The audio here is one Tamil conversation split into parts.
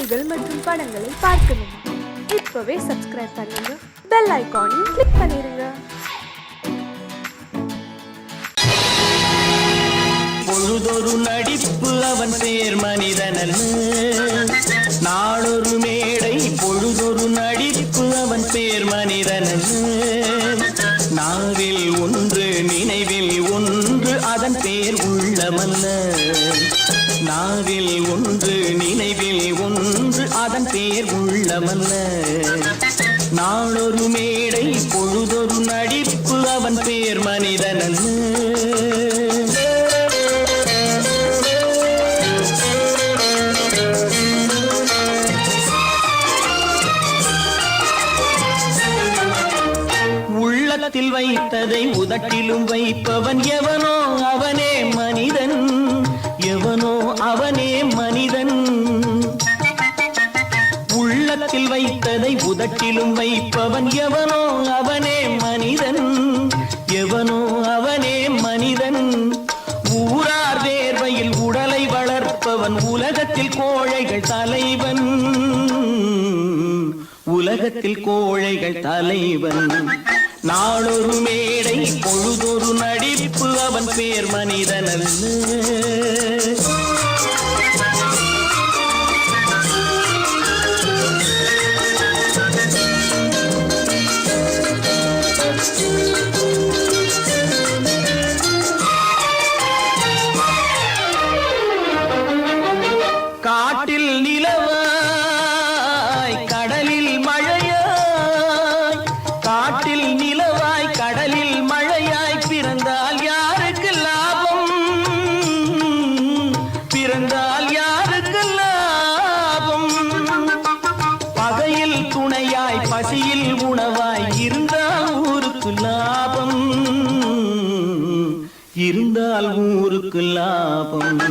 செய்திகள் மற்றும் படங்களை பார்க்கணுமா? இப்பவே சப்ஸ்கிரைப் பண்ணுங்க, பெல் ஐகானையும் கிளிக் பண்ணிருங்க. பொழுதொரு நடிப்பு அவன் பேர் மனிதனல்ல, நாளொரு மேடை பொழுதொரு நடிப்பு அவன் பேர் மனிதனல்ல. நாவில் ஒன்று நினைவில் ஒன்று அதன் பேர் உள்ளமல்ல, நாவில் ஒன்று நினைவில் ஒன்று அதன் பேர் உள்ளமல்ல. நாளொரு மேடை பொழுதொரு நடிப்பு அவன் பேர் மனிதனல்ல. உள்ளத்தில் வைத்ததை உதட்டிலும் வைப்பவன் எவனோ அவனே மனிதன், எவனோ அவனே மனிதன். உள்ளத்தில் வைத்ததை உதட்டிலும் வைப்பவன் எவனோ அவனே மனிதன், எவனோ அவனே மனிதன். ஊரார் வேர்வையில் உடலை வளர்ப்பவன் உலகத்தில் கோழைகள் தலைவன், உலகத்தில் கோழைகள் தலைவன். நாளொரு மேடை பொழுதொரு நடிப்பு அவன் பேர் மனிதனல்ல. காட்டில் நிலவாய் கடலில் மழையாய், காட்டில் நிலவாய் கடலில் மழையாய் பிறந்தால் யாருக்கு லாபம், பிறந்தால் யாருக்கு லாபம். பகையில் துணையாய் பசியில் உணவாய் இருந்தால் ஊருக்கு லாபம், இருந்தால் ஊருக்கு லாபம்.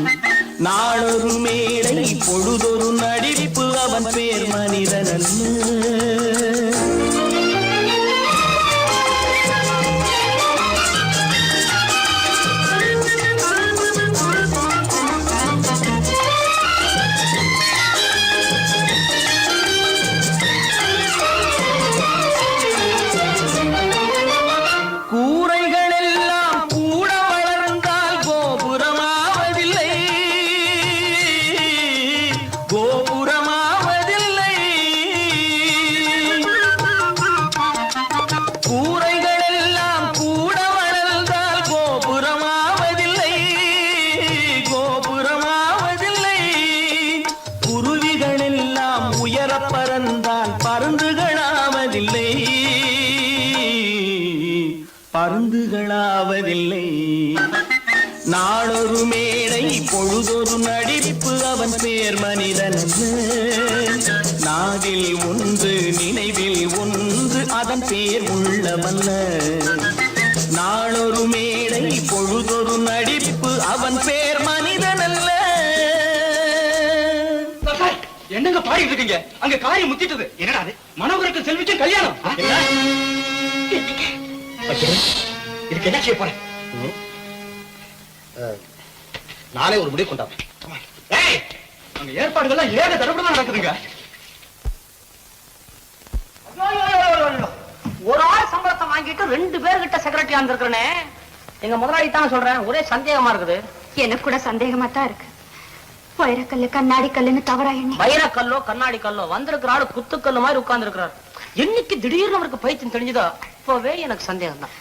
நாளொரு மேடை பொழுதொரு நடிப்பு அவன் பேர் மனிதனல்ல. பறந்தால் பருந்துகளாவதில்லை, பருந்துகளாவதில்லை. நாளொரு மேடை பொழுதொரு நடிப்பு அவன் பேர் மனிதனல்ல. நாவில் ஒன்று நினைவில் ஒன்று அதன் பேர் உள்ளமல்ல. நாளொரு மேடை பொழுதொரு நடிப்பு அவன் பேர் மனிதனல்ல. என்னங்க பாடிட்டு இருக்கீங்க? அங்க காரியம் முத்திட்டது. என்னடா அது? மனோகருக்கு செல்விக்கும் கல்யாணம். இதுக்கு என்ன செய்ய போறேன்? நானே ஒரு முடிவு கொண்டாங்க. அங்க ஏற்பாடுகள்லாம் ஏக தடபடமா நடக்குதுங்க. ஒரு ஆள் சம்பளத்தை வாங்கிட்டு 2 பேர்கிட்ட செக்ரட்டரியா இருந்திருக்கிறேனே. எங்க முதலாளி தான் சொல்றேன், ஒரே சந்தேகமா இருக்குது. எனக்கு கூட சந்தேகமா தான் இருக்கு. வைரக்கல்லு கண்ணாடி கல்லுன்னு தவறா எண்ணி வைரக்கல்லோ கண்ணாடி கல்லோ வந்திருக்கிற ஆளு குத்துக்கல்லு மாதிரி உட்கார்ந்து இருக்கிறார். என்னைக்கு திடீர்னு அவருக்கு பைத்தியம் தெரிஞ்சதோ அப்பவே எனக்கு சந்தேகம் தான்.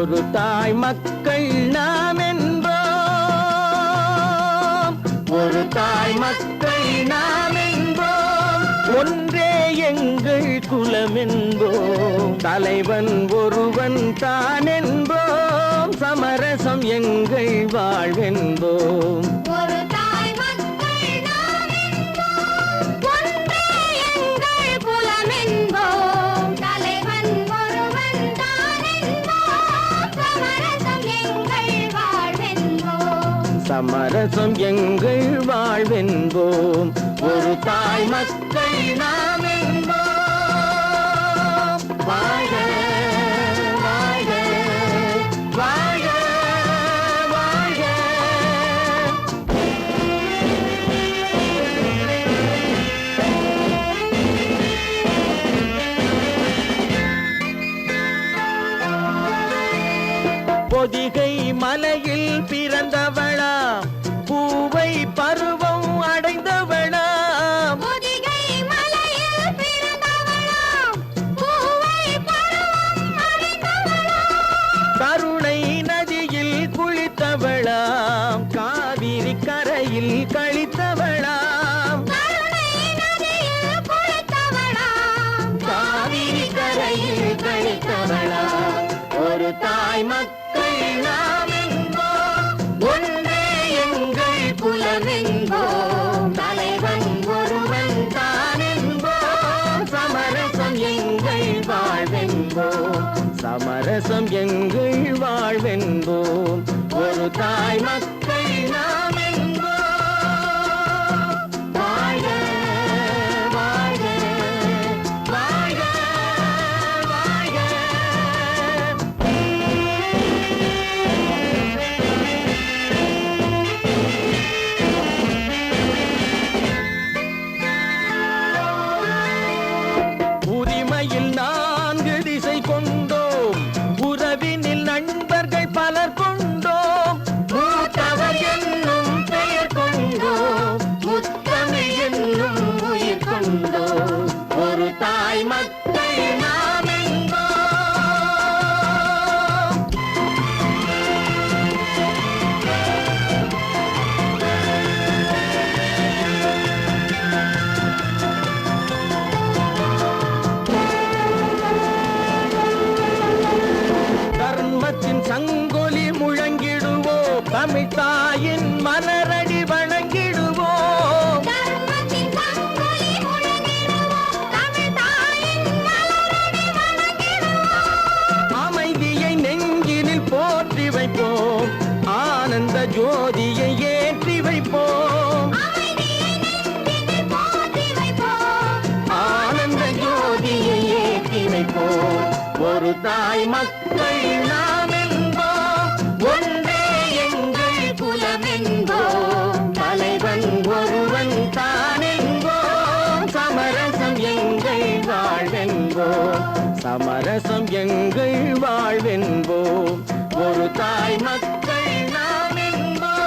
ஒரு தாய் மக்கள் நாம் என்போம், ஒரு தாய் மக்கள் நாம் என்போம், ஒன்றே எங்கள் குலம் என்போம், தலைவன் ஒருவன் தான் என்போம், சமரசம் எங்கள் வாழ்வென்போம். ஒன்றே எங்கள் குலம் என்போம், தலைவன் சமரசம் எங்கள் வாழ்வென்போம் ஒரு தாய் மக்கள் நாம் என்போம் வாழ்க வாழ்க வாழ்க வாழ்க பொதிகை மலையில் பிறந்தவளா பூவை பருவம் அடைந்தவளா கருணை நதியில் குளித்தவளாம் காவிரி கரையில் கழித்தவளாம் காவிரி கரையில் கழித்தவளாம் ஒரு தாய் மக்கள் நாம் என்போம் ஒன்றே எங்கள் குலமென்போம் தலைவன் ஒருவன் தான் என்போம் சமரசம் எங்கள் வாழ்வென்போம் சமரசம் எங்கள் வாழ்வென்போம் ஒரு தாய் மக்கள் நாம் என்போம் வாழ்க வாழ்க வாழ்க வாழ்க உரிமையில் 4 திசை கொண்டோம் உறவினில் நண்பர்கள் பலர் கொண்டோம் மூத்தவர் என்னும் பெயர் கொண்டோம் முத்தமிழ் என்னும் உயிர் கொண்டோம் ஒரு தாய் மக்கள் நாம் என்போம் தர்மத்தின் சங்கொலி முழங்கிடுவோம் தமிழ் தாயின் மலரடி வணங்கிடுவோம் அமைதியை நெஞ்சினில் போற்றி வைப்போம் ஆனந்த ஜோதியை ஏற்றி வைப்போம் ஆனந்த ஜோதியை ஏற்றி வைப்போம் ஒரு தாய் மக்கள் நாம் என்போம் ஒன்றே எங்கள் குலமென்போம் தலைவன் ஒருவன் தான் என்போம் சமரசம் எங்கள் வாழ்வென்போம் சமரசம் எங்கள் வாழ்வென்போம் ஒரு தாய் மக்கள் நாம் என்போம்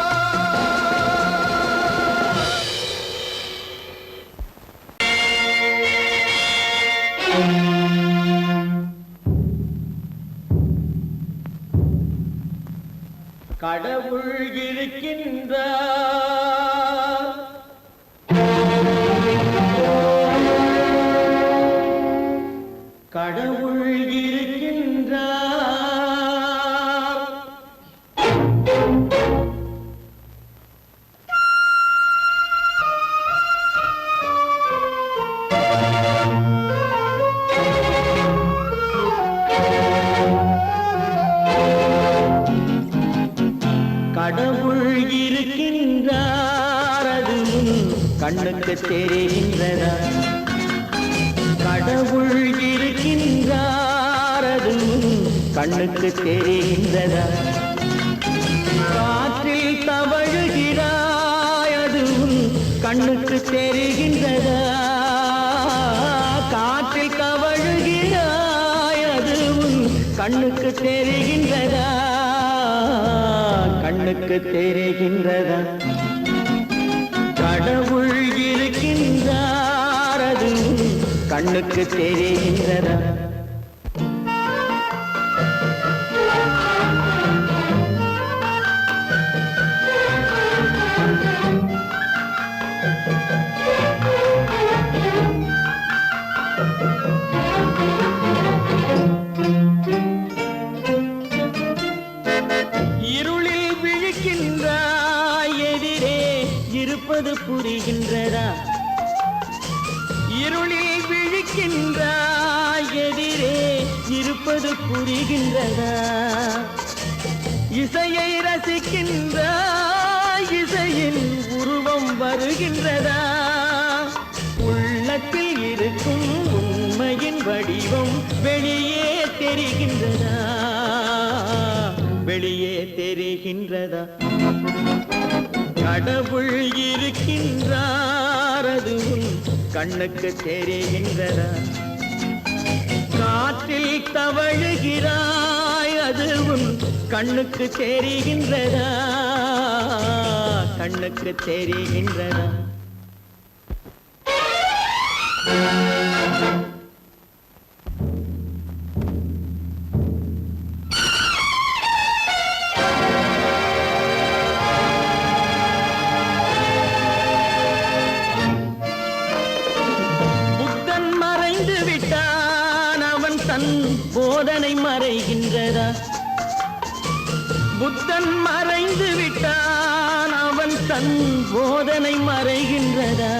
கடவுள் இருக்கின்றார் கடவுள் இருக்கின்றார் கடவுள் இருக்கின்றார் அது கண்ணுக்கு தெரிகின்றதா கடவுள் இருக்கின்றார் அது கண்ணுக்கு தெரிகின்றதா காற்றில் தவழுகிறாய் அது கண்ணுக்கு தெரிகின்றதா காற்றில் தவழுகிறாய் அது கண்ணுக்கு தெரிகின்றதா கண்ணுக்கு தெரிகின்றதா கடவுள் இருக்கின்றார் அது கண்ணுக்கு தெரிகின்றதா இருளில் விழிக்கின்றாய் எதிரே இருப்பது புரிகின்றதா இருளில் விழிக்கின்றாய் எதிரே இருப்பது புரிகின்றதா இசையை ரசிக்கின்றாய் அதிசயின் உருவம் வருகின்றதா? உள்ளத்தில் இருக்கும் உண்மையின் வடிவம் வெளியே தெரிகின்றதா? வெளியே தெரிகின்றதா? கடவுள் இருக்கின்றார், அது உன் கண்ணுக்கு தெரிகின்றதா? காற்றில் தவழுகிறாய், அது உன் கண்ணுக்கு தெரிகின்றதா? கண்ணுக்கு தெரிகின்றதா? புத்தன் மறைந்து விட்டான், அவன் தன் போதனை மறைகின்றதா? புத்தன் மறைந்து விட்டான், அவன் தன் போதனை மறைகின்றதா?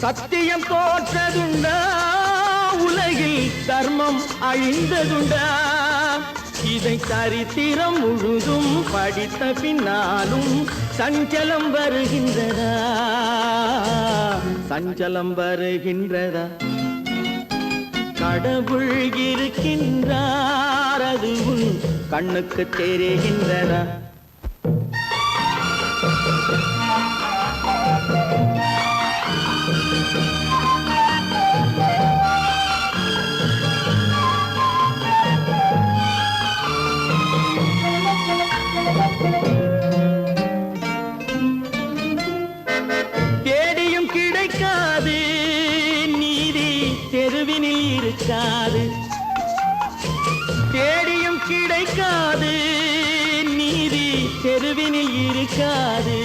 சத்தியம் தோற்றதுண்டா? உலகில் தர்மம் அழிந்ததுண்டா? இதை சரித்திரம் முழுதும் படித்த பின்னாலும் சஞ்சலம் வருகின்றதா? சஞ்சலம் வருகின்றதா? கடவுள் இருக்கின்றார், அது உன் கண்ணுக்கு தெரிகின்றதா? தேடியும் கிடைக்காது நீதி, தெருவினில் இருக்காது. தேடியும் கிடைக்காது நீதி, தெருவினில் இருக்காது.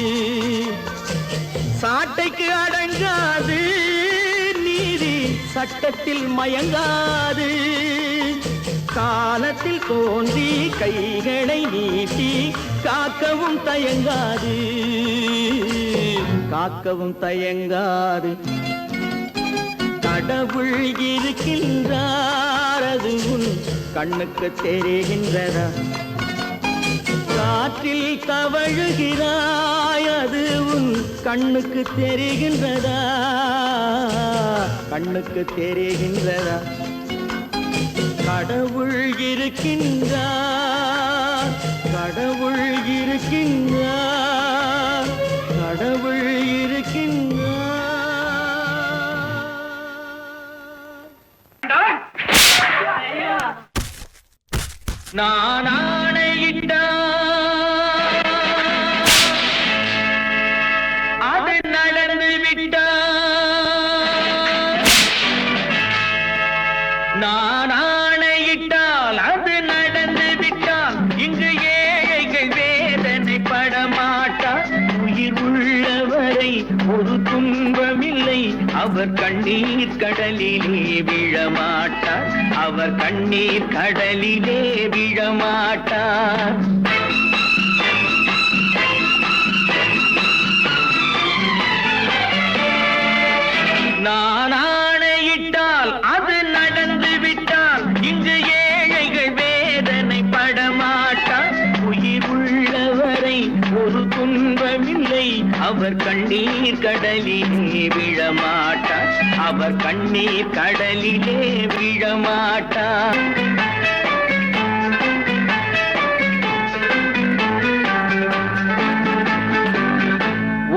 சாட்டைக்கு அடங்காது நீதி, சட்டத்தில் மயங்காது. காலத்தில் தோன்றி கைகளை நீட்டி காக்கவும் தயங்காது, காக்கவும் தயங்காது. கடவுள் இருக்கின்றார், அது உன் கண்ணுக்கு தெரிகின்றதா? காற்றில் தவழுகிறாய், அது உன் கண்ணுக்கு தெரிகின்றதா? கண்ணுக்கு தெரிகின்றதா? கடவுள் இருக்கின்றார், கடவுள் இருக்கின்றார், கடவுள் இருக்கின்றார். நான் ஆணையிட்டான், அது நடந்து விட்டான். நான் ஆணையிட்டால் அது நடந்து விட்டால் இங்கு ஏழைகள் வேதனை படமாட்டார். உயிர் உள்ளவரை ஒரு துன்பமில்லை, அவர் கண்ணீர் கடலிலே விழமாட்டார். அவர் கண்ணீர் கடலிலே விழமாட்டார். நான் ஆணையிட்டால் அது நடந்து விட்டால் இங்கு ஏழைகள் வேதனை படமாட்டார். உயிர் உள்ளவரை ஒரு துன்பமில்லை, அவர் கண்ணீர் கடலிலே விழமாட்டார். அவர் கண்ணீர் கடலிலே விழமாட்டார்.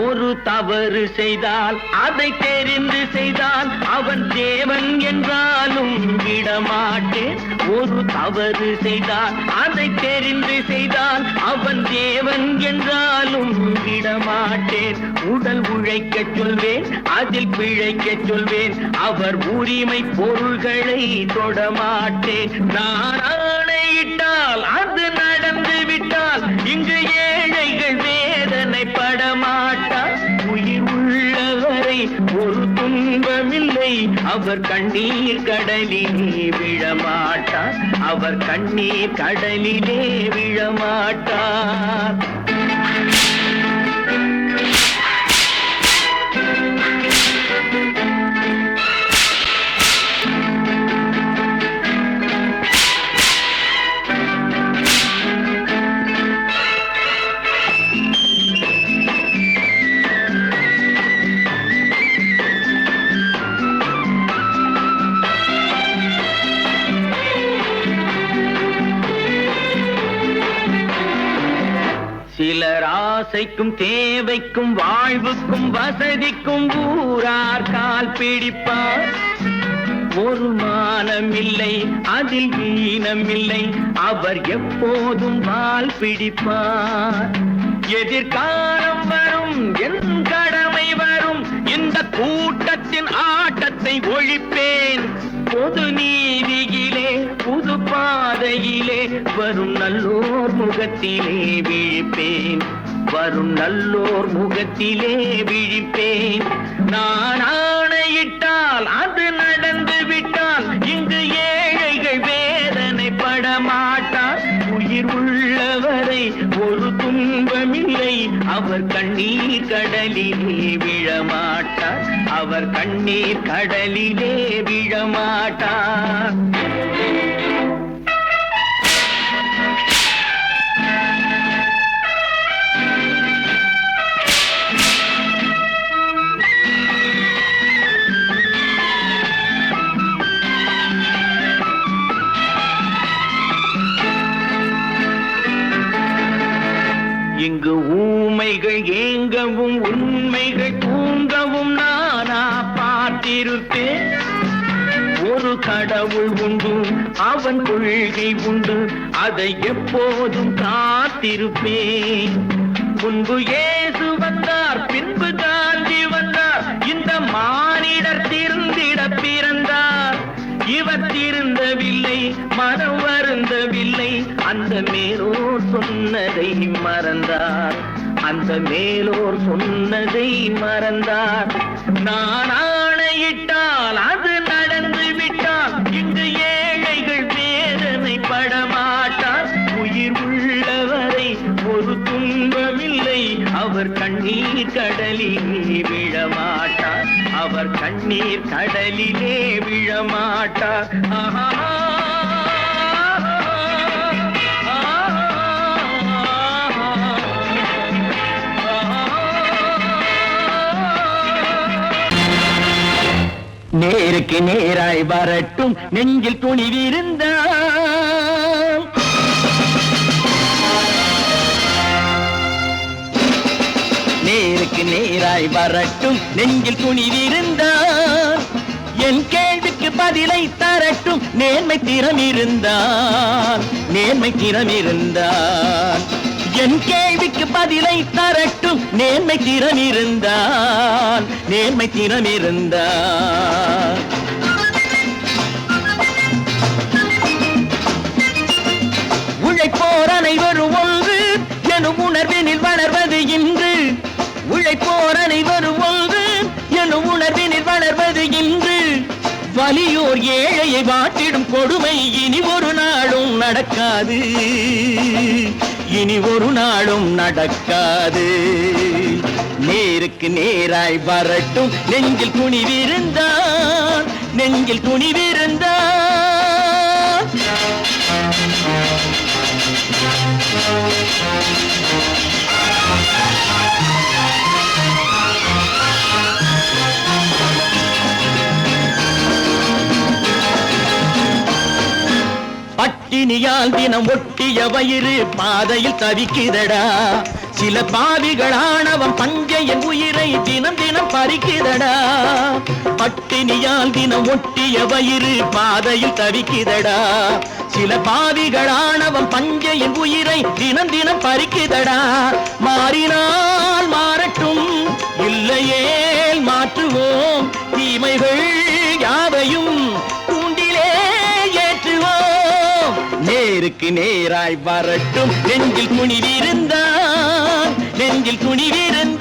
ஒரு தவறு செய்தால் அதை தெரிந்து செய்தால் அவன் தேவன் என்றாலும் விடமாட்டேன். ஒரு தவறு செய்தால் அதை தெரிந்து செய்தால் அவன் தேவன் என்றாலும் விடமாட்டேன். உடல் உழைக்கச் சொல்வேன், அதில் பிழைக்கச் சொல்வேன், அவர் உரிமை பொருள்களை தொடமாட்டேன். நான் ஆணையிட்டால் அது நடந்து விட்டால் இங்கு ஏழைகள் வேதனை படமாட்டார். உயிர் உள்ளவரை ஒரு துன்பமில்லை, அவர் கண்ணீர் கடலிலே விழமாட்டார். அவர் கண்ணீர் கடலிலே விழமாட்டார். சிலர் ஆசைக்கும் தேவைக்கும் வாழ்வுக்கும் வசதிக்கும் ஊரார் கால் பிடிப்பார். ஒரு மானமில்லை அதில் ஈனமில்லை, அவர் எப்போதும் வால் பிடிப்பார். எதிர்காலம் வரும் என் கடமை வரும், இந்த கூட்டத்தின் ஆட்டத்தை ஒழிப்பேன். பொது நீதியிலே புது பாதையிலே வரும் நல்லோர் முகத்திலே விழிப்பேன். வரும் நல்லோர் முகத்திலே விழிப்பேன். நான் ஆணையிட்டால் அது நடந்து விட்டால் இங்கு ஏழைகள் வேதனைப்பட மாட்டார். உயிர் உள்ளவரை ஒரு துன்பமில்லை, அவர் கண்ணீர் கடலிலே விழமாட்டார். அவர் கண்ணீர் கடலிலே விழமாட்டார். இங்கு ஊமைகள் ஏங்கவும் உண்மைகள் தூங்கவும் நானா பார்த்திருப்பேன். ஒரு கடவுள் உண்டு, அவன் கொள்கை உண்டு, அதை எப்போதும் காத்திருப்பேன். முன்பு இயேசு வந்தார், பின்பு காந்தி வந்தார், இந்த மானிடர் திருந்திட பிறந்தார். இவர் திருந்தவில்லை, மனம் வருந்தவில்லை, அந்த மேலோர் சொன்னதை மறந்தார். அந்த மேலோர் சொன்னதை மறந்தார். நான் ஆணையிட்டால் அது நடந்து விட்டால் இங்கு ஏழைகள் வேதனைப்பட மாட்டார். உயிர் உள்ளவரை ஒரு துன்பமில்லை, அவர் கண்ணீர் கடலிலே விழமாட்டார். அவர் கண்ணீர் கடலிலே விழமாட்டார். ஆஹா. நேருக்கு நேராய் வரட்டும் நெஞ்சில் துணிவிருந்தால். நேருக்கு நேராய் வரட்டும் நெஞ்சில் துணிவிருந்தால். என் கேள்விக்கு பதிலை தரட்டும் நேர்மை திறம் இருந்தால். நேர்மை திறம் இருந்தால் என் கேள்விக்கு பதிலை தரட்டும் நேர்மை திறம் இருந்தால். நேர்மை திறம் இருந்தால் உழைப்போர் அனைவரும் ஒன்று எனும் உணர்வினில் வளர்வது இன்று. உழைப்போர் அனைவரும் ஒன்று எனும் உணர்வினில் வளர்வது இன்று. வலியோர் ஏழையை வாட்டிடும் கொடுமை இனி ஒரு நாளும் நடக்காது. இனி ஒரு நாளும் நடக்காது. நேருக்கு நேராய் வரட்டும் நெஞ்சில் துணிவிருந்தால். நெஞ்சில் துணிவிருந்தால் பட்டினியால் தினம் ஒட்டிய வயிறு பாதையில் தவிக்குதடா. சில பாவிகளானவன் பஞ்சையின் உயிரை தினம் தினம் பறிக்குதடா. பட்டினியால் தினம் ஒட்டிய வயிறு பாதையில் தவிக்குதடா. சில பாவிகளானவன் பஞ்சையின் உயிரை தினம் தினம் பறிக்குதடா. மாறினால் மாறட்டும், இல்லையேல் மாற்றுவோம். தீமைகள் யாவையும் தூண்டிலே ஏற்றுவோம். நேருக்கு நேராய் வரட்டும் நெஞ்சில் துணிவிருந்தால். நெஞ்சில் துணிவிருந்தால்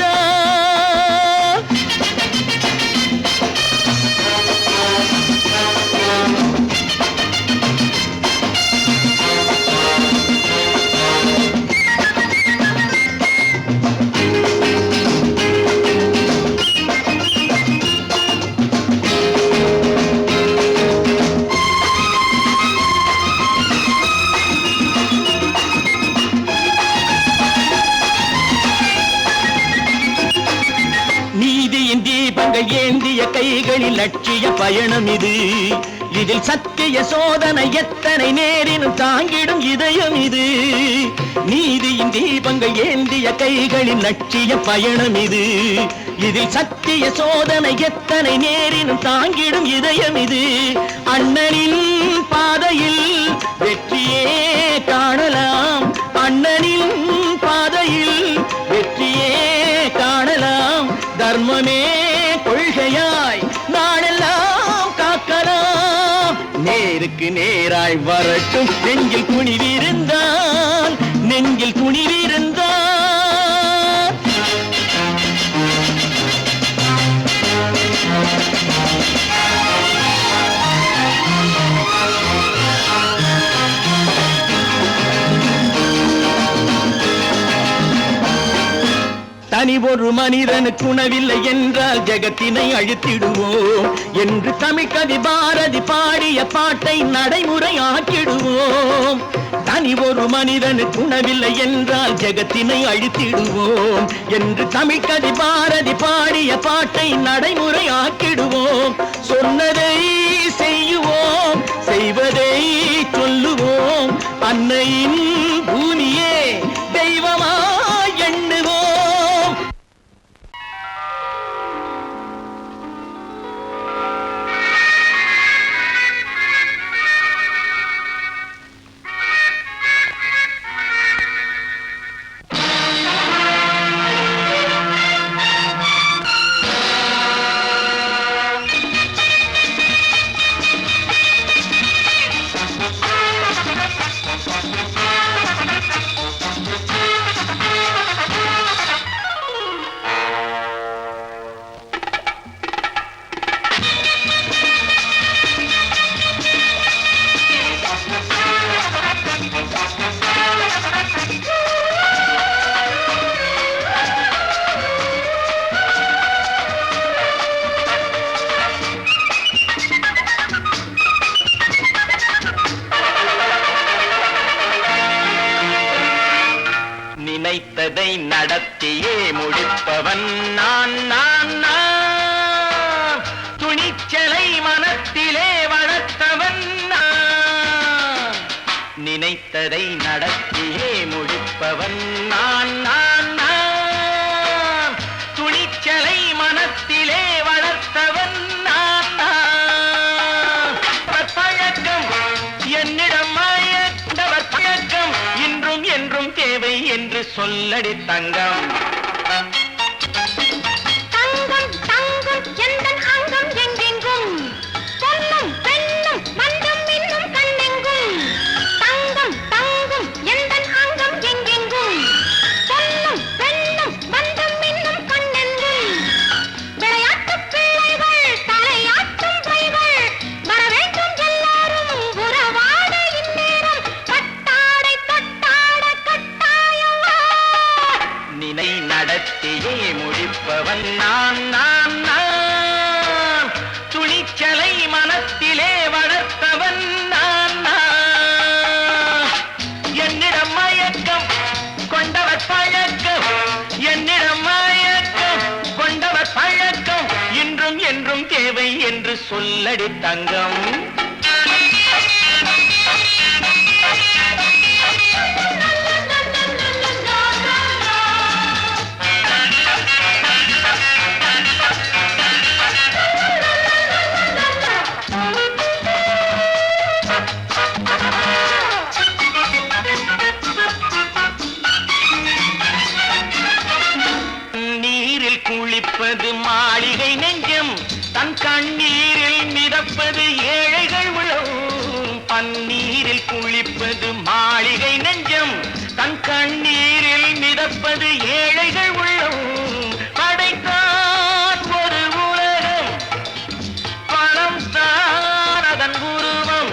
ஏந்திய கைகளில் லட்சிய பயணம் இது. இதில் சத்திய சோதனை எத்தனை நேரினும் தாங்கிடும் இதயம் இது. நீதியின் தீபங்கள் ஏந்திய கைகளின் லட்சிய பயணம் இது. இதில் சத்திய சோதனை எத்தனை நேரினும் தாங்கிடும் இதயம் இது. அண்ணனின் பாதையில் வெற்றியே காணலாம், அண்ணனின் பாதையில் வெற்றியே காணலாம். தர்மமே கொள்கையாய் நாளெல்லாம் காக்கலாம். நேருக்கு நேராய் வரட்டும் நெஞ்சில் துணிவிருந்தால், நெஞ்சில் துணிவிருந்தால். தனி ஒரு மனிதனுக்கு உணவில்லை என்றால் ஜெகத்தினை அழித்திடுவோம் என்று தமிழ் கவி பாரதி பாடிய பாட்டை நடைமுறையாக்கிடுவோம். தனி ஒரு மனிதனுக்கு உணவில்லை என்றால் ஜெகத்தினை அழித்திடுவோம் என்று தமிழ் கவி பாரதி பாடிய பாட்டை நடைமுறையாக்கிடுவோம். சொன்னதை செய்யுவோம், செய்வதை சொல்லுவோம். அன்னையின் பூமியே தெய்வமா எண்ணுவோம். நினைத்ததை நடத்தியே முடிப்பவன் நான் நான் நான். துணிச்சலை மனத்திலே வளர்த்தவன் நான். நினைத்ததை நடத்தியே முடிப்பவன் நான் நான் நான். துணிச்சலை மனத்திலே வளர்த்தவன் நான் நான். பழக்கம் என்னிடம் மாயவர் பழக்கம் இன்றும் என்றும் தேவை என்று சொல்லடி தங்கம். தங்கம் தங்கம் எந்தன் அங்கம் எங்கெங்கும், பொன்னும் பெண்ணும் மந்தம் இன்னும் கண்ணெங்கும். தங்கம் தங்கம் எந்தன் அங்கம் எங்கெங்கும், பொன்னும் பெண்ணும் மந்தம் இன்னும் கண்ணெங்கும். விளையாட்டு பிள்ளைகள் தலையாட்டும் பைகள் வர வேண்டும் எல்லாரும் உறவாட இந்நேரம். கட்டாடை தொட்டாட கட்டாயவா. நினை நடத்தியே முடிப்பவன் நான் நான் நான். துணிச்சலை மனத்திலே வளர்த்தவன் நான் நான். என்னிடம் மயக்கம் கொண்டவர் பழக்கம், என்னிடம் மயக்கம் கொண்டவர் பழக்கம் இன்றும் என்றும் தேவை என்று சொல்லடி தங்கம். நீரில் குளிப்பது மாளிகை நெஞ்சம், தன் கண்ணீரில் மிதப்பது ஏழைகள் உளம். பன்னீரில் குளிப்பது மாளிகை நெஞ்சம், தன் கண்ணீரில் மிதப்பது ஏழைகள் உள்ளம். படைத்தான் ஒரு உலகம், பணம் தான் அதன் உருவம்.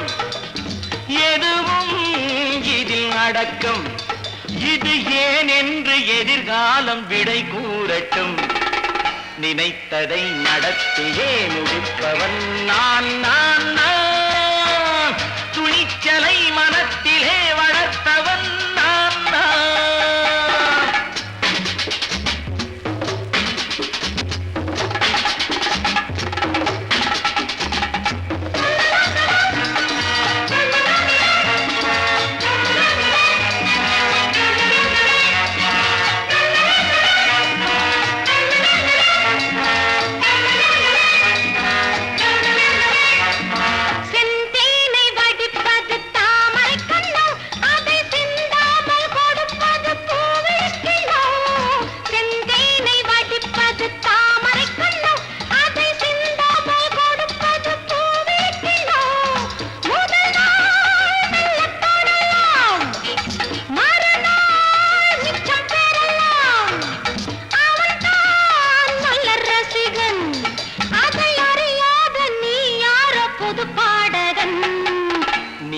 எதுவும் இதில் அடக்கம். இது ஏன் என்று எதிர்காலம் விடை கூறட்டும். நினைத்ததை நடத்தியே முடிப்பவன் நான் நான் நான். துணிச்சலை மனத்திலே வளர்த்தவன் நான் நான்.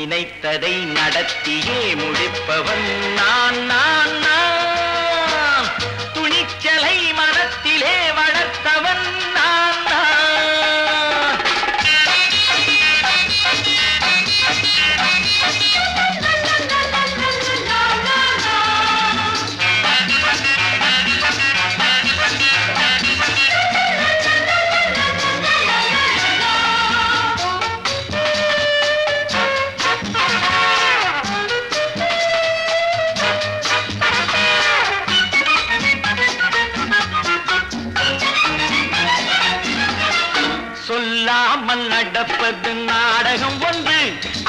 நினைத்ததை நடத்தியே முடிப்பவன் நான் நான் நான். துணிச்சலை மனத்திலே வளர்த்தவன் நான் நான். சொல்லாமல் நடப்பது நாடகம் ஒன்று,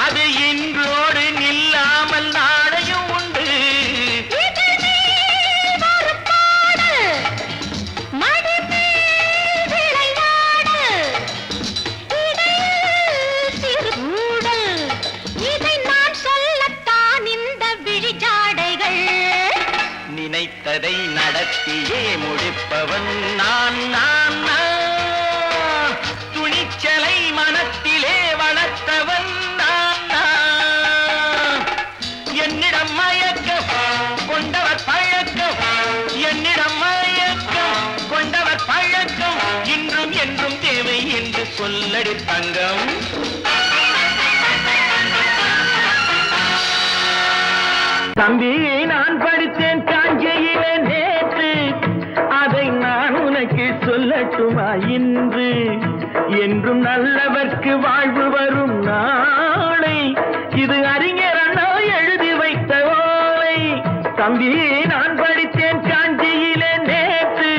அது இன்றோடு நில்லாமல் நாடையும் உண்டு. நினைத்ததை நடத்தியே முடிப்பவன் நான் நான் நான். துணிச்சலை மனத்திலே வளர்த்தவன் நான் நான். என்னிடம் மயக்கம் கொண்டவர் பழக்கம், என்னிடம் மயக்கம் கொண்டவர் பழக்கம், இன்றும் என்றும் தேவை என்று சொல்லடி தங்கம். தம்பி, நான் படித்தேன் காஞ்சியிலே நேற்று, அதை நான் உனக்கு சொல்லட்டுமா இன்று? என்றும் நல்லவர்க்கு வாழ்வு வரும் நாளை, இது அறிஞர் அண்ணா எழுதி வைத்த ஓலை. தம்பி, நான் படித்தேன் காஞ்சியிலே நேற்று,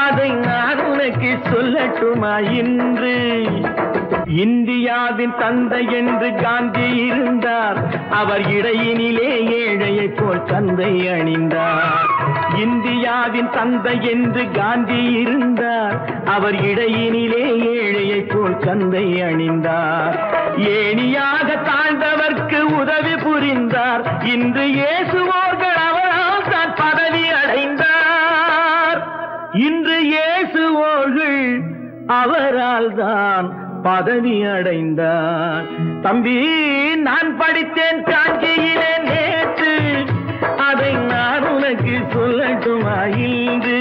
அதை நான் உனக்கு சொல்லட்டுமா இன்று? இந்தியாவின் தந்தை என்று காந்தி இருந்தார், அவர் இடையினிலே ஏழையை போல் தந்தை அணிந்தார். இந்தியாவின் தந்தை என்று காந்தி இருந்தார், அவர் இடையினிலே ஏழையை போல் தந்தை அணிந்தார். ஏணியாக தாழ்ந்தவர்க்கு உதவி புரிந்தார், இன்று இயேசுவோர்கள் அவரால் தான் பதவி அடைந்தார். இன்று இயேசுவோர்கள் அவரால் தான் பதவி அடைந்தார். தம்பி, நான் படித்தேன் காஞ்சியிலே நேற்று, அதை நான் உனக்கு சொல்லட்டுமா இன்று?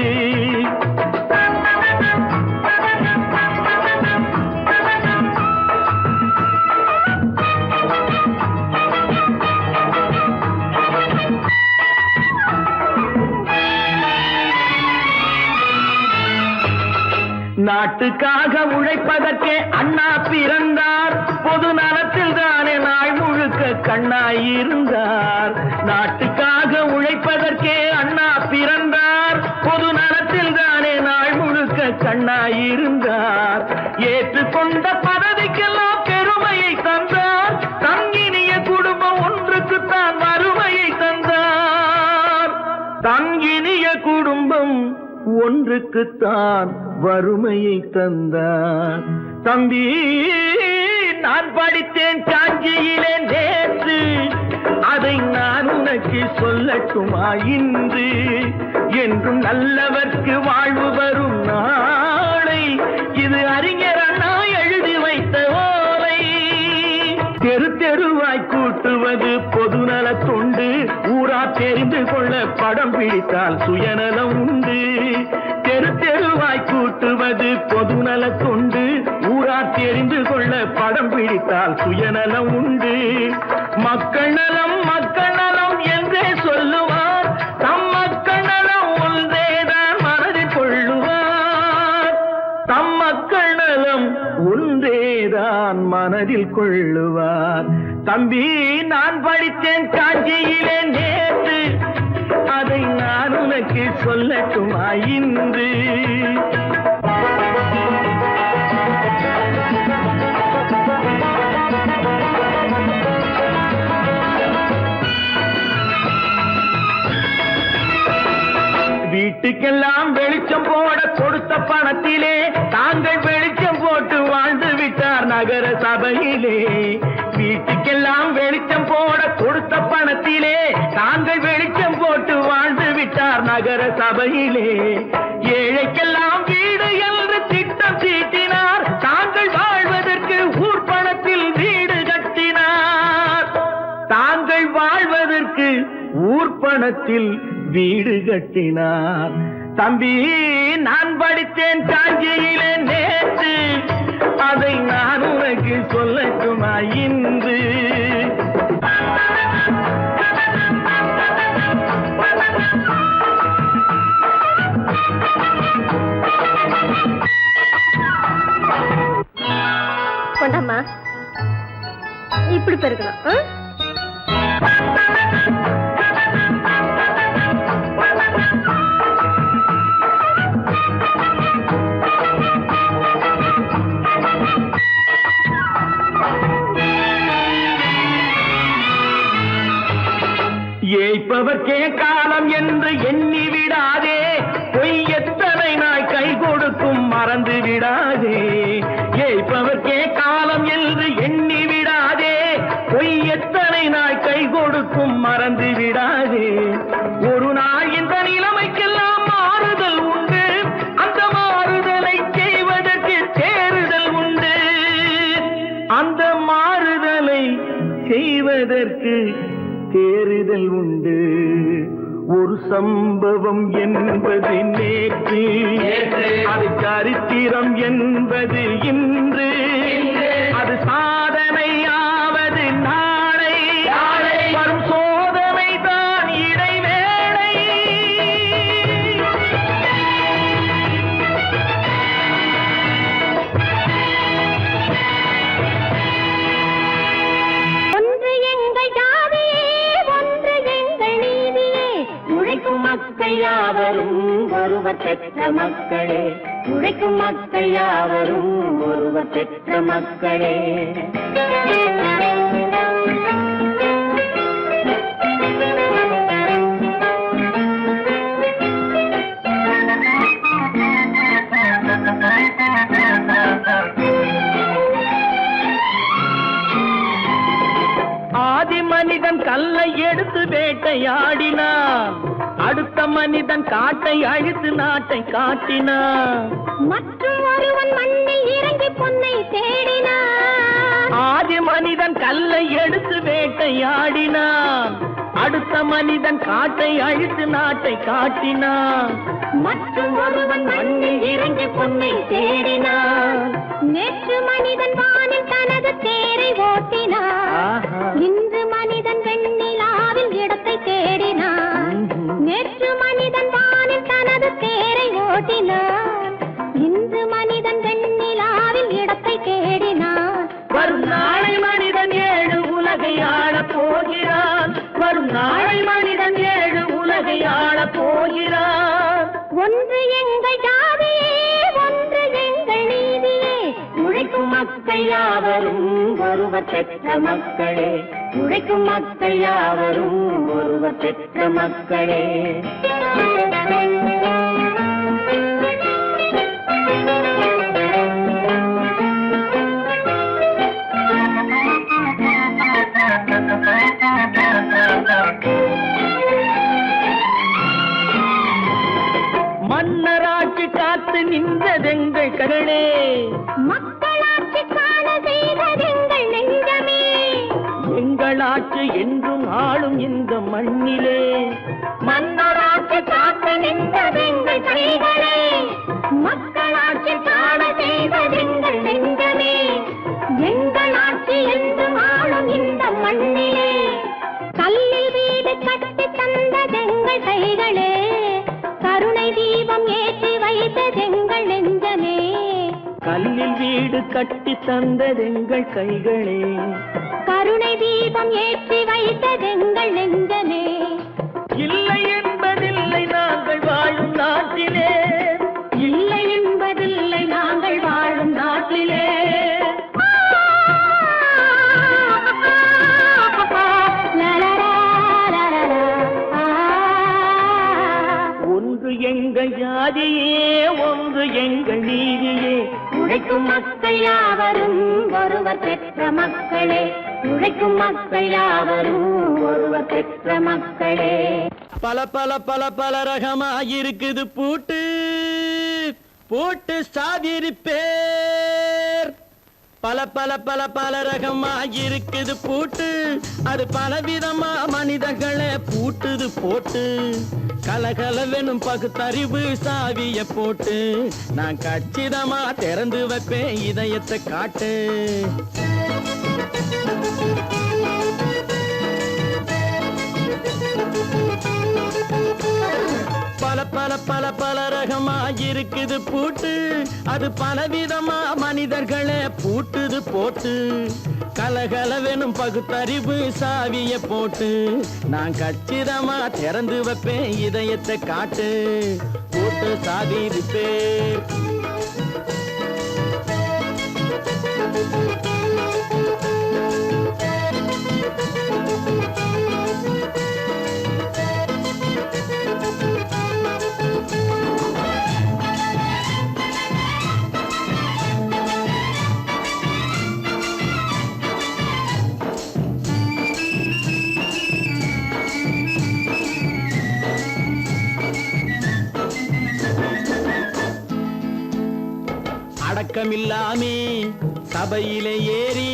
நாட்டுக்காக உழைப்பதற்கே அண்ணா பிறந்தார், பொது நலத்தில் தானே நாள் முழுக்க கண்ணாயிருந்தார். நாட்டுக்காக உழைப்பதற்கே அண்ணா பிறந்தார், பொது நலத்தில் தானே நாள் முழுக்க கண்ணாயிருந்தார். ஏற்றுக்கொண்ட பதவிக்கெல்லாம் பெருமையை தந்தார், தங்கினிய குடும்பம் ஒன்றுக்குத்தான் வறுமையை தந்தார். தங்கினிய குடும்பம் ஒன்றுக்குத்தான் வறுமையை தந்தார். தம்பி, நான் படித்தேன் காஞ்சியிலே நேற்று, அதை நான் உனக்கு சொல்லட்டுமா இன்று? என்றும் நல்லவர்க்கு வாழ்வு வரும் நாளை, இது அறிஞர் அண்ணா எழுதி வைத்த ஓலை. தெரு தெருவாய் கூட்டுவது பொதுநல தொண்டு, ஊரா தெரிந்து கொள்ள படம் பிடித்தால் சுயநலம் உண்டு. தெரு தெருவாய் கூட்டுவது பொதுநல தொண்டு, ஊரா தெரிந்து கொள்ள படம் பிடித்தால் சுயநலம் உண்டு. மக்கள் நலம் மக்கள் நலம் என்றே சொல்லுவார், தம் மக்கள் நலம் ஒன்றேதான் மனதில் கொள்ளுவார். தம் மக்கள் நலம் ஒன்றேதான் மனதில் கொள்ளுவார். தம்பி, நான் படித்தேன் காஞ்சியிலே நேற்று, அதை நான் உனக்கு சொல்லட்டுமா இன்று? வீட்டுக்கெல்லாம் வெளிச்சம் போட கொடுத்த பணத்திலே தாங்கள் வெளிச்சம் போட்டு வாழ்ந்து விட்டார் நகர சபையிலே. வீட்டுக்கெல்லாம் வெளிச்சம் போட கொடுத்த பணத்திலே தாங்கள் வெளிச்சம் போட்டு வாழ்ந்து விட்டார் நகர சபையிலே. ஏழைக்கெல்லாம் வீடு என்று திட்டம் தீட்டினார், தாங்கள் வாழ்வதற்கு ஊர் பணத்தில் வீடு கட்டினார். பணத்தில் வீடு கட்டினார். தம்பி, நான் படித்தேன் காஞ்சியில நேற்று, அதை நான் உனக்கு சொல்லட்டுமா இன்று? கொண்டாமா, இப்படி பெருக்கணும். ஏய்ப்பவர்க்கே காலம் என்று எண்ணி விடாதே, பொய் எத்தனை நாய் கை கொடுக்கும் மறந்து விடாதே. ஏய்ப்பவர்க்கே காலம் என்று எண்ணி விடாதே, பொய் எத்தனை நாய் கை கொடுக்கும் மறந்து விடாதே. ஒரு நாள் இந்த நிலைமைக்கெல்லாம் மாறுதல் உண்டு, அந்த மாறுதலை செய்வதற்கு தேறுதல் உண்டு. அந்த மாறுதலை செய்வதற்கு தேறுதல் உண்டு. ஒரு சம்பவம் என்பது நேற்று, அது சரித்திரம் என்பது இன்று, அது சாதனையாவது நாளை, வரும் சோதனை தான் இடைவேளை. ஒன்று எங்கள் ஜாதியே, ஒன்று எங்கள் நீதியே, உழைக்கும் மக்கள் யாவரும் ஒருவர் பெற்ற மக்களே, உழைக்கும் மக்கள் யாவரும் ஒருவர் பெற்ற மக்களே. ஆதி மனிதன் கல்லை எடுத்து வேட்டையாடினான், அடுத்த மனிதன் காட்டை அழித்து நாட்டை காட்டினான். மற்றும் ஒருவன் மண்ணில் இறங்கி பொன்னை தேடினான். ஆதி மனிதன் கல்லை எடுத்து வேட்டையாடினான், அடுத்த மனிதன் காட்டை அழித்து நாட்டை காட்டினான். மற்றும் ஒருவன் மண்ணில் இறங்கி பொன்னை தேடினான். நேற்று மனிதன் வானில் தனது தேரை ஓட்டினான், இன்று மனிதன் வெண்ணிலாவில் இடத்தை தேடினான். நேற்று மனிதன் வானில் தனது தேரை ஓட்டினான், இன்று மனிதன் வெண்ணிலாவில் இடத்தை தேடினான். வரும் நாளை மனிதன் 7 உலகை ஆளப் போகிறான், வரும் நாளை மனிதன் 7 உலகை ஆளப் போகிறான். ஒன்று எங்கள் ஜாதியே, ஒன்று எங்கள் நீதியே, உழைக்கும் மக்கள் யாவரும் ஒருவர் பெற்ற மக்களே, உழைக்கும் மக்கள் யாவரும் ஒருவர் பெற்ற மக்களே. மன்னராட்சி காத்து நின்றதெங்கள் கரணே, மக்களாட்சி காண செய்ததெங்கள் நெஞ்சமே, எங்களாட்சி என்றும் ஆளும் இந்த மண்ணிலே. மன்னராட்சி காத்து நின்றதெங்கள் கைகளே, மக்களாட்சி காண செய்ததெங்கள் நெஞ்சமே, எங்களாட்சி என்றும் ஆளும் இந்த மண்ணிலே. கல்லில் வீடு கட்டி தந்ததெங்கள் கைகளே, கருணை தீபம் ஏற்றி வைத்ததெங்கள் நெஞ்சமே. கல்லில் வீடு கட்டி தந்ததெங்கள் கைகளே, கருணை தீபம் ஏற்றி வைத்ததெங்கள் நெஞ்சமே. இல்லை என்பதில்லை நாங்கள் வாழும் நாட்டிலே, இல்லை என்பதில்லை நாங்கள் வாழும் நாட்டிலே. ஒன்று எங்கள் ஜாதியே, ஒன்று எங்கள் நீதியே, உழைக்கும் மக்கள் யாவரும் ஒருவர் பெற்ற மக்களே, உழைக்கும் மக்கள் யாவரும் ஒருவர் பெற்ற மக்களே. பல பல பல பல ரகமா இருக்குது பூட்டு, பூட்டு சாதிரி பேர். பல பல பல பல ரகமா இருக்குது பூட்டு, அது பலவிதமா மனிதர்களை பூட்டுது போட்டு. கலகலவெனும் பகுத்தறிவு சாவிய போட்டு, நான் கச்சிதமா திறந்து வைப்பேன் இதயத்தை காட்டு. பல பல பல பல ரகமா இருக்குது பூட்டு, அது பலவிதமா மனிதர்களை பூட்டுது போட்டு. கலகலவெனும் பகுத்தறிவு சாவிய போட்டு, நான் கச்சிதமா திறந்து வைப்பேன் இதயத்தை காட்டு. போட்டு சாவி ரிப்பேர். அடக்கமில்லாமே சபையிலே ஏறி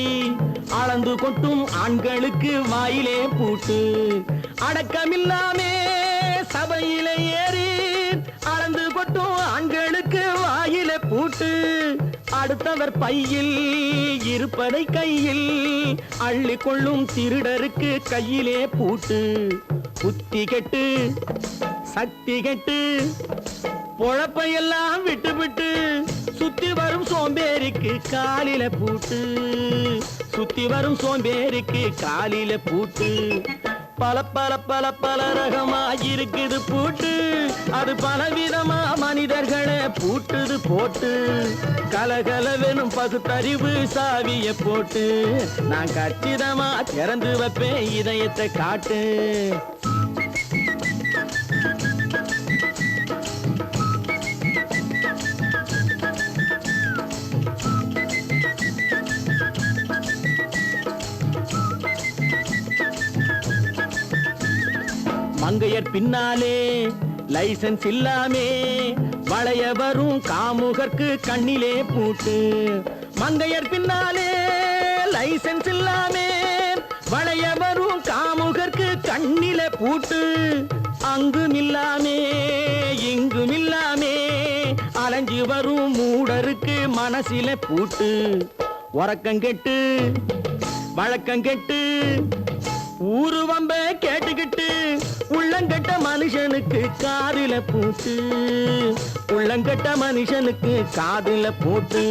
அளந்து கொட்டும் ஆண்களுக்கு வாயிலே பூட்டு. அடக்கமில்லாமே சபையிலே ஏறி அளந்து கொட்டும் ஆண்களுக்கு வாயிலே பூட்டு. அடுத்தவர் பையில் இருப்பதை கையில் அள்ளி கொள்ளும் திருடருக்கு கையிலே பூட்டு. புத்தி கெட்டு சக்தி கெட்டு பொழப்பையெல்லாம் விட்டு விட்டு சுத்தி வரும் சோம்பேறிக்கு காலில பூட்டு. சுத்தி வரும் சோம்பேறிக்கு காலில பூட்டு. பல பல பல பல ரகமா இருக்குது பூட்டு, அது பலவிதமா மனிதர்களை பூட்டுது போட்டு. கலகலவெனும் பகுத்தறிவு சாவிய போட்டு, நான் கச்சிதமா திறந்து வைப்பேன் இதயத்தை காட்டு. மங்கையர் பின்னாலே லைசன்ஸ் இல்லாமே வளைய வரும் காமுகர்க்கு கண்ணிலே பூட்டு. மங்கையர் பின்னாலே லைசன்ஸ் இல்லாமே வளைய வரும் காமுகர்க்கு கண்ணிலே பூட்டு. அங்கும் இல்லாமே இங்கும் இல்லாமே அலைஞ்சு வரும் மூடருக்கு மனசிலே பூட்டு. உறக்கங்கெட்டு வழக்கங்கெட்டு ஊரு வம்ப கேட்டுக்கிட்டு உள்ளங்கட்ட மனுஷனுக்கு காதில பூட்டு. உள்ளங்கட்ட மனுஷனுக்கு காதில பூட்டு.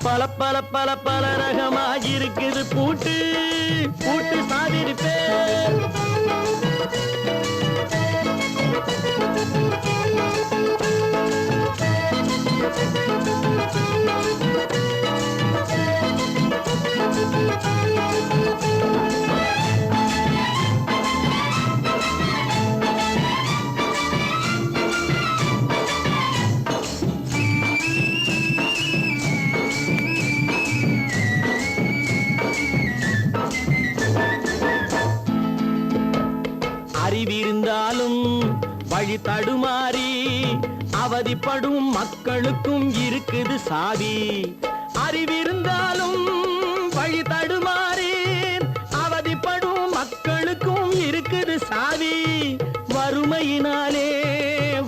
பல பல பல பல ரகமா இருக்குது பூட்டு. பூட்டு சாதிருப்பேன். அறிவிருந்தாலும் வழி தடுமாறி அவதிப்படும் மக்களுக்கும் இருக்குது சாவி. அறிவிருந்தாலும் வழி தடுமாறி அவதிப்படும் மக்களுக்கும் இருக்குது சாவி. வறுமையினாலே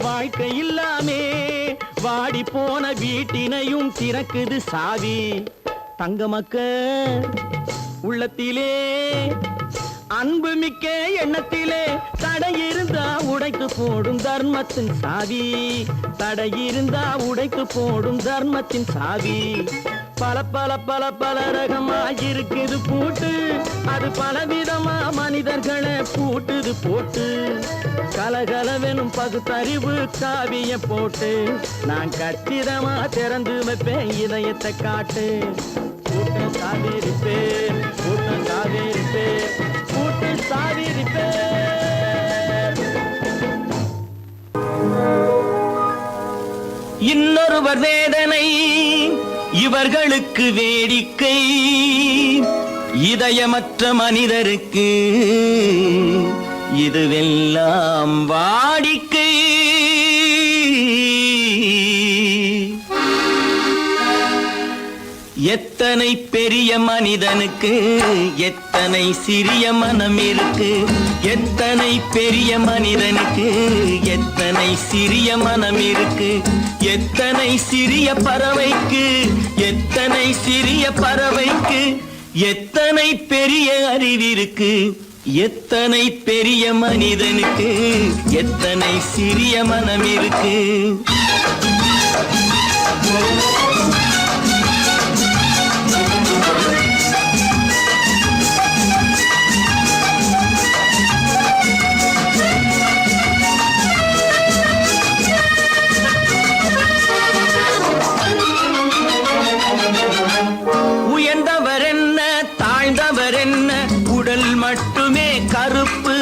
வாழ்க்கை இல்லாமே வாடி போன வீட்டினையும் திறக்குது சாவி. தங்க மக்க உள்ளத்திலே அன்பு மிக்க எண்ணத்திலே தடை இருந்தா உடைத்து போடும் தர்மத்தின் சாவி. தடை இருந்தா உடைத்து போடும் தர்மத்தின் சாவி. பல பல பல பல ரகமா இருக்குது பூட்டு, அது பலவிதமா மனிதர்களை பூட்டுது போட்டு. கலகலவெனும் பகுத்தறிவு சாவிய போட்டு, நான் கச்சிதமா திறந்து வைப்பேன் இதயத்தை காட்டு. பூட்டு சாவி ரிப்பேர், பூட்டு சாவி ரிப்பேர், பூட்டு சாவி ரிப்பேர். இன்னொருவர் வேதனை இவர்களுக்கு வேடிக்கை, இதயமற்ற மனிதருக்கு இதுவெல்லாம் வாடிக்கை. எத்தனை பெரிய மனிதனுக்கு எத்தனை சிறிய மனம் இருக்கு. எத்தனை பெரிய மனிதனுக்கு எத்தனை சிறிய மனம் இருக்கு. எத்தனை சிறிய பறவைக்கு எத்தனை சிறிய பறவைக்கு எத்தனை பெரிய அறிவிருக்கு. எத்தனை பெரிய மனிதனுக்கு எத்தனை சிறிய மனம் இருக்கு. உயர்ந்தவர் என்ன தாழ்ந்தவர் என்ன, உடல் மட்டுமே கருப்பு,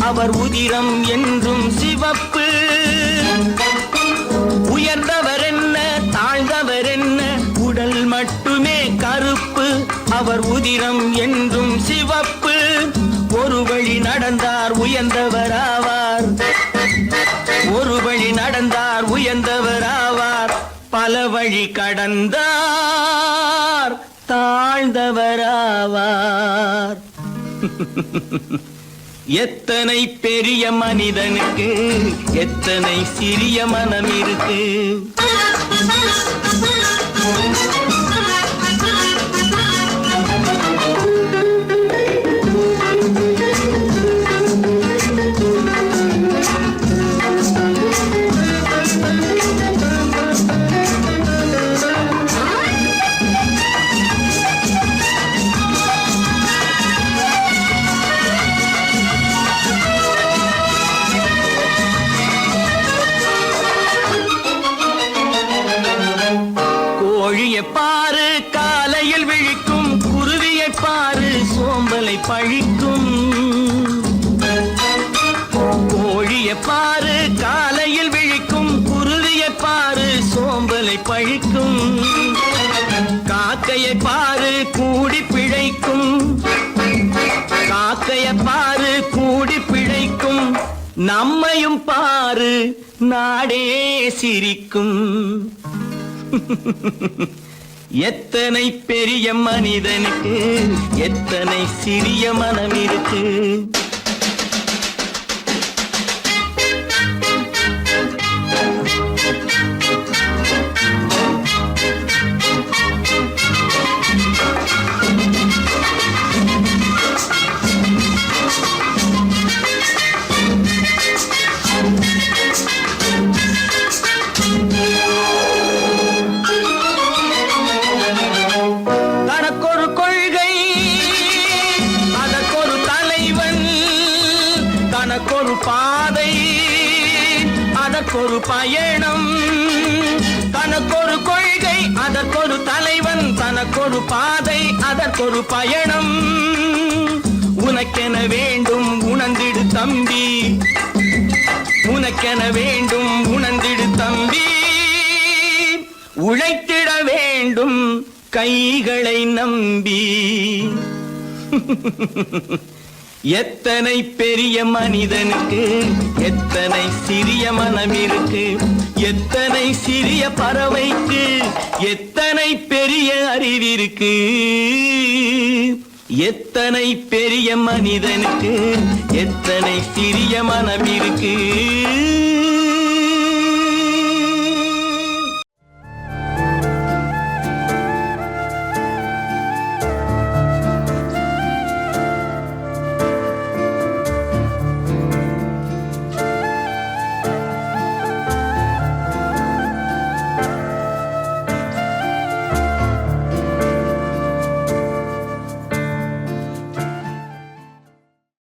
அவர் உதிரம் என்றும் சிவப்பு. உயர்ந்தவர் என்ன தாழ்ந்தவர் என்ன, உடல் மட்டுமே கருப்பு, அவர் உதிரம் என்றும் சிவப்பு. ஒரு வழி நடந்தார் உயர்ந்தவராவார், ஒரு வழி நடந்தார் உயர்ந்தவராவார். பல வழி கடந்தார் தாழ்ந்தவராவார். எத்தனை பெரிய மனிதனுக்கு எத்தனை சிறிய மனம் இருக்கு. கோழியை பாரு காலையில் விழிக்கும், குருவியை பாரு சோம்பலை பழிக்கும். கோழியை பாரு காலையில் விழிக்கும், குருவியை பாரு சோம்பலை பழிக்கும். காக்கையை பாரு கூடி பிழைக்கும், காக்கையை பாரு கூடி பிழைக்கும். நம்மையும் பாரு நாடே சிரிக்கும். எத்தனை பெரிய மனிதனுக்கு எத்தனை சிறிய மனம் இருக்கு. தனக்கொரு கொள்கை அதற்கொரு தலைவன், தனக்கொரு பாதை அதற்கொரு பயணம். தனக்கொரு கொள்கை அதற்கொரு தலைவன், தனக்கொரு பாதை அதற்கொரு பயணம். உனக்கென வேண்டும் உணர்ந்திடு தம்பி, உனக்கென வேண்டும் உணர்ந்திடு தம்பி. உழைத்திட வேண்டும் கைகளை நம்பி. எத்தனை பெரிய மனிதனுக்கு எத்தனை சிறிய மனம் இருக்கு. எத்தனை சிறிய பறவைக்கு எத்தனை பெரிய அறிவிருக்கு. எத்தனை பெரிய மனிதனுக்கு எத்தனை சிறிய மனம் இருக்கு.